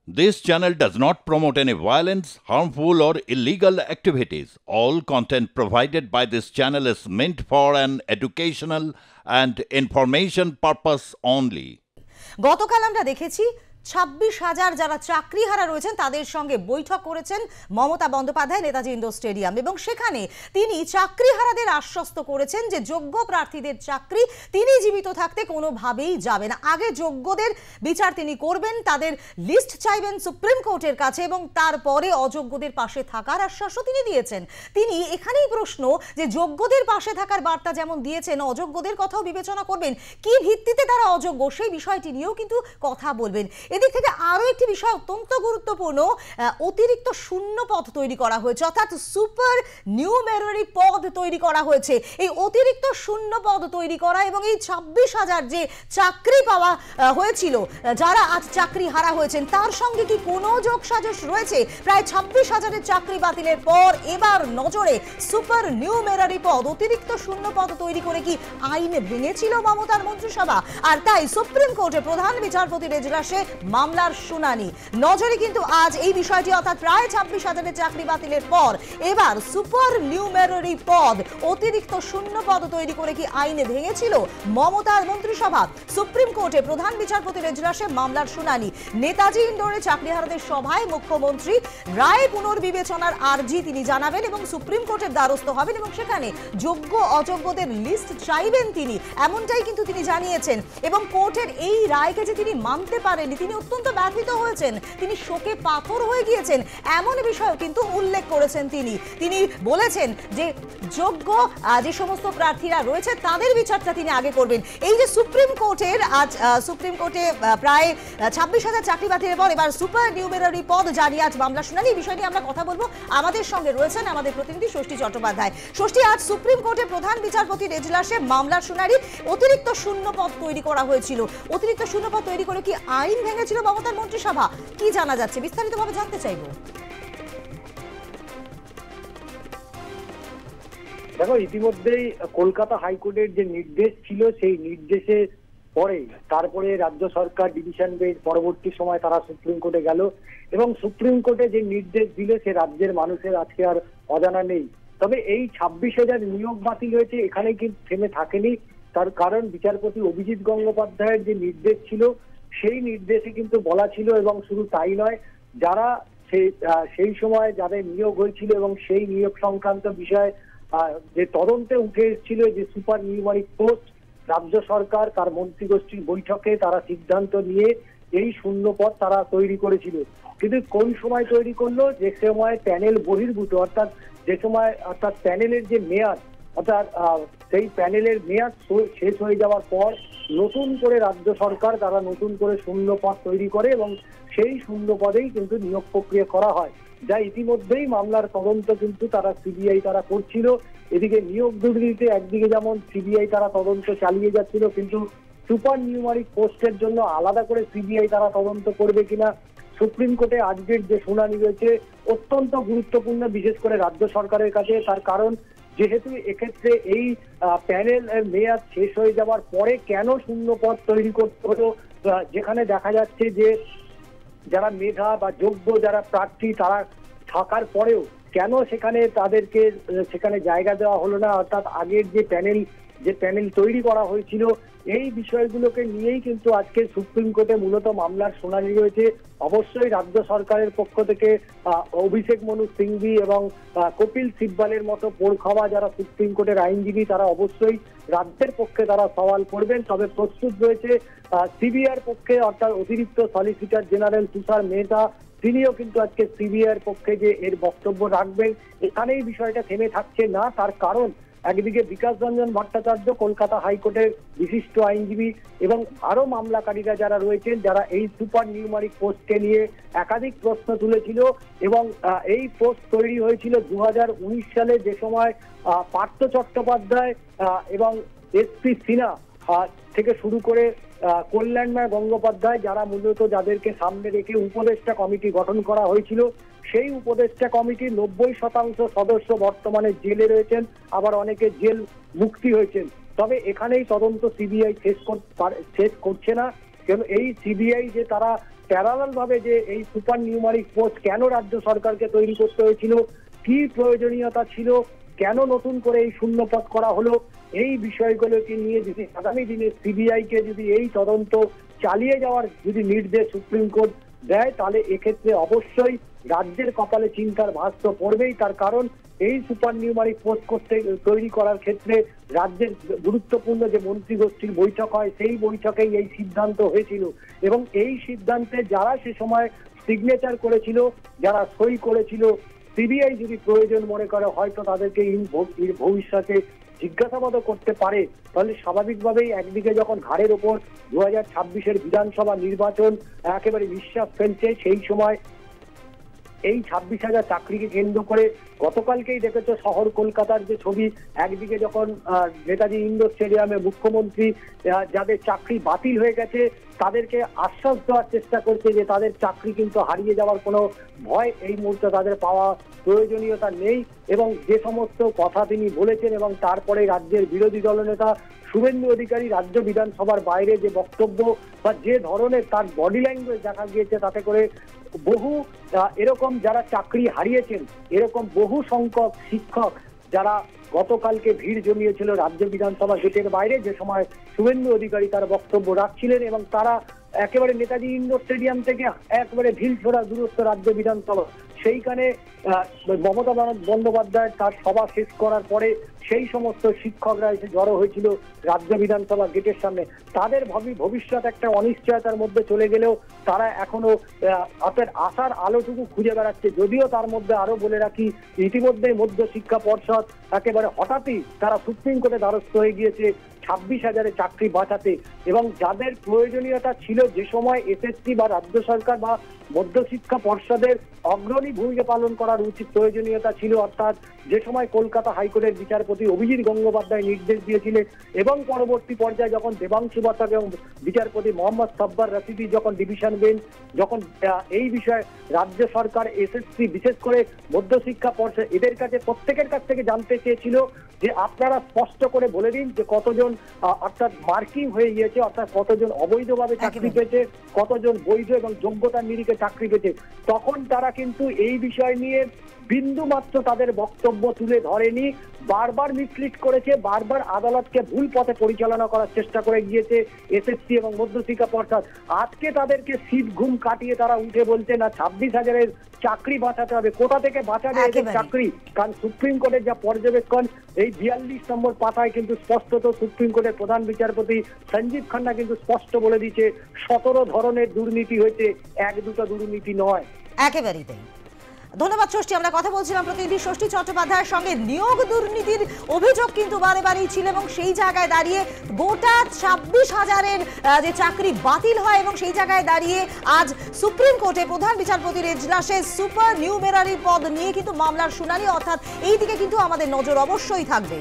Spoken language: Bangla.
This channel does not promote any violence, harmful, or illegal activities. All content provided by this channel is meant for an educational and information purpose only. গতকাল আমরা দেখেছি 26,000 যারা চাকরিহারা রয়েছেন তাদের সঙ্গে বৈঠক করেছেন মমতা বন্দ্যোপাধ্যায় নেতাজি ইন্ডোর স্টেডিয়াম এবং সেখানে তিনি চাকরিহারাদের আশ্বস্ত করেছেন যে যোগ্য প্রার্থীদের চাকরি তিনি জীবিত থাকতে কোনোভাবেই যাবে না। আগে যোগ্যদের বিচার তিনি করবেন, তাদের লিস্ট চাইবেন সুপ্রিম কোর্টের কাছে এবং তারপরে অযোগ্যদের পাশে থাকার আশ্বাসও তিনি দিয়েছেন। তিনি এখানেই প্রশ্ন যে যোগ্যদের পাশে থাকার বার্তা যেমন দিয়েছেন, অযোগ্যদের কথাও বিবেচনা করবেন, কি ভিত্তিতে তারা অযোগ্য সেই বিষয়টি নিয়েও কিন্তু কথা বলবেন। এদিক থেকে আরো একটি বিষয় অত্যন্ত গুরুত্বপূর্ণ, অতিরিক্ত শূন্য পদ তৈরি করা হয়েছে, অর্থাৎ সুপার নিউমেরারি পদ তৈরি করা হয়েছে। এই অতিরিক্ত শূন্য পদ তৈরি করা এবং এই 26,000 যে চাকরি পাওয়া হয়েছিল, যারা আজ চাকরি হারা হয়েছেন, তার সঙ্গে কি কোনো যোগসাজশ রয়েছে? প্রায় 26,000-এর চাকরি বাতিলের পর এবার নজরে সুপার নিউমেরারি পদ, অতিরিক্ত শূন্য পদ তৈরি করে কি আইন ভেঙেছিল মমতার মন্ত্রিসভা? আর তাই সুপ্রিম কোর্টে প্রধান বিচারপতির এজলাসে মামলার শুনানি। নজরে কিন্তু আজ এই বিষয়টি, অর্থাৎ প্রায় 26,000-এর চাকরি বাতিলের পর এবার সুপার নিউমেরারি পদ, অতিরিক্ত শূন্য পদ তৈরি করে কি আইন ভেঙেছিল মমতার মন্ত্রিসভা? সুপ্রিম কোর্টে প্রধান বিচারপতির এজলাসে মামলার শুনানি। নেতাজি ইন্ডোরে চাকরিহারাদের সভায় মুখ্যমন্ত্রী রায় পুনর্বিবেচনার আর্জি তিনি জানাবেন এবং সুপ্রিম কোর্টের দ্বারস্থ হবেন এবং সেখানে যোগ্য অযোগ্যদের লিস্ট চাইবেন তিনি, এমনটাই কিন্তু তিনি জানিয়েছেন। এবং কোর্টের এই রায়কে যে তিনি মানতে পারেননি, তিনি অত্যন্ত ব্যথিত হয়েছেন, তিনি শোকে পাথর হয়ে গিয়েছেন, এমন বিষয়ও কিন্তু উল্লেখ করেছেন তিনি। তিনি বলেছেন যে যোগ্য যে সমস্ত প্রার্থীরা রয়েছে তাদের বিচারটা তিনি আগে করবেন। এই যে সুপ্রিম কোর্টের আজ সুপ্রিম কোর্টে প্রায় 26,000 চাকরি বাতিলের পর এবার সুপার নিউমেরারি পদ জারি আজ মামলা শুনানি। এই বিষয় নিয়ে আমরা কথা বলবো, আমাদের সঙ্গে রয়েছেন আমাদের প্রতিনিধি ষষ্ঠী চট্টোপাধ্যায়। ষষ্ঠী, আজ সুপ্রিম কোর্টে প্রধান বিচারপতির এজলাসে মামলার শুনানি। অতিরিক্ত শূন্য পদ তৈরি করা হয়েছিল, অতিরিক্ত শূন্য পদ তৈরি করে কি আইন ভেঙেছিল মমতার মন্ত্রিসভা? কি জানা যাচ্ছে বিস্তারিতভাবে জানতে চাইবো। দেখো, ইতিমধ্যেই কলকাতা হাইকোর্টের যে নির্দেশ ছিল সেই নির্দেশে পরে তারপরে রাজ্য সরকার ডিভিশন বেঞ্চ পরবর্তী সময় তারা সুপ্রিম কোর্টে গেল এবং সুপ্রিম কোর্টে যে নির্দেশ দিল সে রাজ্যের মানুষের আজকে আর অজানা নেই। তবে এই 26,000 নিয়োগ বাতিল হয়েছে এখানে কিন্তু থেমে থাকেনি, তার কারণ বিচারপতি অভিজিৎ গঙ্গোপাধ্যায়ের যে নির্দেশ ছিল সেই নির্দেশে কিন্তু বলা ছিল, এবং শুধু তাই নয়, যারা সেই সময় যাদের নিয়োগ হয়েছিল এবং সেই নিয়োগ সংক্রান্ত বিষয়ে যে তদন্তে উঠে এসেছিল যে সুপার নিউমারিক পোস্ট, রাজ্য সরকার তার মন্ত্রীগোষ্ঠীর বৈঠকে তারা সিদ্ধান্ত নিয়ে এই শূন্য পদ তারা তৈরি করেছিল। কিন্তু কোন সময় তৈরি করলো? যে সময় প্যানেল বহির্ভূত, অর্থাৎ প্যানেলের যে মেয়াদ, অর্থাৎ সেই প্যানেলের মেয়াদ শেষ হয়ে যাওয়ার পর নতুন করে রাজ্য সরকার তারা নতুন করে শূন্য পদ তৈরি করে এবং সেই শূন্য পদেই কিন্তু নিয়োগ প্রক্রিয়া করা হয়, যা ইতিমধ্যেই মামলার তদন্ত কিন্তু তারা সিবিআই তারা করছিল। এদিকে নিয়োগ দুর্নীতিতে একদিকে যেমন সিবিআই তারা তদন্ত চালিয়ে যাচ্ছিল, কিন্তু সুপার নিউমারিক পোস্টের জন্য আলাদা করে সিবিআই তারা তদন্ত করবে কিনা সুপ্রিম কোর্টে আজকের যে শুনানি রয়েছে অত্যন্ত গুরুত্বপূর্ণ, বিশেষ করে রাজ্য সরকারের কাছে। তার কারণ যেহেতু এক্ষেত্রে এই প্যানেল মেয়াদ শেষ হয়ে যাওয়ার পরে কেন শূন্য পদ তৈরি করতে হলো, যেখানে দেখা যাচ্ছে যে যারা মেধা বা যোগ্য যারা প্রার্থী তারা থাকার পরেও কেন সেখানে তাদেরকে সেখানে জায়গা দেওয়া হলো না, অর্থাৎ আগের যে প্যানেল তৈরি করা হয়েছিল, এই বিষয়গুলোকে নিয়েই কিন্তু আজকে সুপ্রিম কোর্টে মূলত মামলার শুনানি রয়েছে। অবশ্যই রাজ্য সরকারের পক্ষ থেকে অভিষেক মনু সিংভি এবং কপিল সিব্বালের মতো পোড়খাওয়া যারা সুপ্রিম কোর্টের আইনজীবী তারা অবশ্যই রাজ্যের পক্ষে তারা সওয়াল করবেন। তবে প্রস্তুত রয়েছে সিবিআইয়ের পক্ষে, অর্থাৎ অতিরিক্ত সলিসিটর জেনারেল তুষার মেহতা, তিনিও কিন্তু আজকে সিবিআইয়ের পক্ষে যে এর বক্তব্য রাখবেন। এখানেই বিষয়টা থেমে থাকছে না, তার কারণ একদিকে বিকাশ রঞ্জন ভট্টাচার্য কলকাতা হাইকোর্টের বিশিষ্ট আইনজীবী এবং আরো মামলাকারীরা যারা রয়েছেন, যারা এই সুপার নিউমারিক পোস্টকে নিয়ে একাধিক প্রশ্ন তুলেছিল এবং এই পোস্ট তৈরি হয়েছিল 2019 সালে, যে সময় পার্থ চট্টোপাধ্যায় এবং এসপি সিনহা থেকে শুরু করে কল্যাণময় গঙ্গোপাধ্যায় যারা মূলত যাদেরকে সামনে রেখে উপদেষ্টা কমিটি গঠন করা হয়েছিল, সেই উপদেষ্টা কমিটির 90% সদস্য বর্তমানে জেলে রয়েছেন, আবার অনেকে জেল মুক্তি হয়েছেন। তবে এখানেই তদন্ত সিবিআই শেষ করছে না, কারণ এই সিবিআই যে তারা প্যারালাল ভাবে যে এই সুপার নিউমারিক পোস্ট কেন রাজ্য সরকারকে তৈরি করতে হয়েছিল, কি প্রয়োজনীয়তা ছিল, কেন নতুন করে এই শূন্যপদ করা হলো, এই বিষয়গুলোকে নিয়ে যদি আগামী দিনে সিবিআই কে যদি এই তদন্ত চালিয়ে যাওয়ার যদি নির্দেশ সুপ্রিম কোর্ট দেয়, তাহলে এক্ষেত্রে অবশ্যই রাজ্যের কপালে চিন্তার ভাঁজ তো পড়বেই। তার কারণ এই সুপার নিউমারিক পোস্ট করতে তৈরি করার ক্ষেত্রে রাজ্যের গুরুত্বপূর্ণ যে মন্ত্রী গোষ্ঠীর বৈঠক হয়, সেই বৈঠকেই এই সিদ্ধান্ত হয়েছিল এবং এই সিদ্ধান্তে যারা সে সময় সিগনেচার করেছিল, যারা সই করেছিল, সিবিআই যদি প্রয়োজন মনে করে হয়তো তাদেরকে ভবিষ্যতে জিজ্ঞাসাবাদও করতে পারে। তাহলে স্বাভাবিকভাবেই একদিকে যখন ঘাড়ের ওপর 2026-এর বিধানসভা নির্বাচন একেবারে নিঃশ্বাস ফেলছে, সেই সময় এই 26,000 চাকরিকে কেন্দ্র করে গতকালকেই দেখেছো শহর কলকাতার যে ছবি, একদিকে যখন নেতাজি ইন্ডোর স্টেডিয়ামে মুখ্যমন্ত্রী যাদের চাকরি বাতিল হয়ে গেছে তাদেরকে আশ্বাস দেওয়ার চেষ্টা করছে যে তাদের চাকরি কিন্তু হারিয়ে যাওয়ার কোনো ভয় এই মুহূর্তে তাদের পাওয়া প্রয়োজনীয়তা নেই, এবং যে সমস্ত কথা তিনি বলেছেন এবং তারপরে রাজ্যের বিরোধী দলনেতা শুভেন্দু অধিকারী রাজ্য বিধানসভার বাইরে যে বক্তব্য বা যে ধরনের তার বডি ল্যাঙ্গুয়েজ দেখা গিয়েছে, তাতে করে বহু এরকম যারা চাকরি হারিয়েছেন এরকম বহু সংখ্যক শিক্ষক যারা গতকালকে ভিড় জমিয়েছিল রাজ্য বিধানসভা গেটের বাইরে, যে সময় শুভেন্দু অধিকারী তার বক্তব্য রাখছিলেন এবং তারা একেবারে নেতাজি ইন্ডোর স্টেডিয়াম থেকে একেবারে ঢিলছোড়া দূরত্ব রাজ্য বিধানসভা, সেইখানে মমতা বন্দ্যোপাধ্যায় তার সভা শেষ করার পরে সেই সমস্ত শিক্ষকরা এসে জড়ো হয়েছিল রাজ্য বিধানসভা গেটের সামনে। তাদের ভবিষ্যৎ একটা অনিশ্চয়তার মধ্যে চলে গেলেও তারা এখনো অর্থাৎ আশার আলোটুকু খুঁজে বেড়াচ্ছে। যদিও তার মধ্যে আরো বলে রাখি, ইতিমধ্যেই মধ্য শিক্ষা পর্ষদ একেবারে হঠাৎই তারা সুপ্রিম কোর্টে দ্বারস্থ হয়ে গিয়েছে 26,000 চাকরি বাঁচাতে, এবং যাদের প্রয়োজনীয়তা ছিল যে সময় এসএসসি বা রাজ্য সরকার বা মধ্যশিক্ষা পর্ষদের অগ্রণী ভূমিকা পালন করার উচিত প্রয়োজনীয়তা ছিল, অর্থাৎ যে সময় কলকাতা হাইকোর্টের বিচারপতি অভিজিৎ গঙ্গোপাধ্যায় নির্দেশ দিয়েছিলেন এবং পরবর্তী পর্যায়ে যখন দেবাংশু বসাক এবং বিচারপতি মোহাম্মদ সাব্বার রশিদি যখন ডিভিশন বেঞ্চ যখন এই বিষয়ে রাজ্য সরকার এসএসসি বিশেষ করে মধ্যশিক্ষা পর্ষদ এদের কাছে প্রত্যেকের কাছ থেকে জানতে চেয়েছিল যে আপনারা স্পষ্ট করে বলে দিন যে কতজন অর্থাৎ মার্কিং হয়ে গিয়েছে, অর্থাৎ কতজন অবৈধভাবে চাকরি পেয়েছে, কতজন বৈধ এবং যোগ্যতার নিরিখে চাকরি পেয়েছে। তখন তারা কিন্তু এই বিষয় নিয়ে বিন্দু মাত্র তাদের বক্তব্য তুলে ধরেনি, বারবার মিসলিড করেছে, বারবার আদালতকে ভুল পথে পরিচালনা করার চেষ্টা করে গিয়েছে এসএসসি এবং মধ্যশিক্ষা পর্ষদ। আজকে তাদেরকে শীত ঘুম কাটিয়ে তারা উঠে বলছে না 26,000 চাকরি বাঁচাতে হবে। কোথা থেকে বাঁচাবে এদের চাকরি? কারণ সুপ্রিম কোর্টের যা পর্যবেক্ষণ, এই 42 নম্বর পাতায় কিন্তু স্পষ্টত সুপ্রিম কোর্টের প্রধান বিচারপতি সঞ্জীব খান্না কিন্তু স্পষ্ট বলে দিয়েছে 17 ধরনের দুর্নীতি হয়েছে, এক দুটো দুর্নীতি নয়। একেবারেই তাই। ধন্যবাদ ষষ্ঠী। আমরা কথা বলছিলাম প্রতিনিধি ষষ্ঠী চট্টোপাধ্যায়ের সঙ্গে। নিয়োগ দুর্নীতির অভিযোগ কিন্তু বারে বারেই ছিল এবং সেই জায়গায় দাঁড়িয়ে গোটা 26,000 যে চাকরি বাতিল হয় এবং সেই জায়গায় দাঁড়িয়ে আজ সুপ্রিম কোর্টে প্রধান বিচারপতির এজলাসে সুপার নিউমেরারি পদ নিয়ে কিন্তু মামলার শুনানি, অর্থাৎ এই দিকে কিন্তু আমাদের নজর অবশ্যই থাকবে।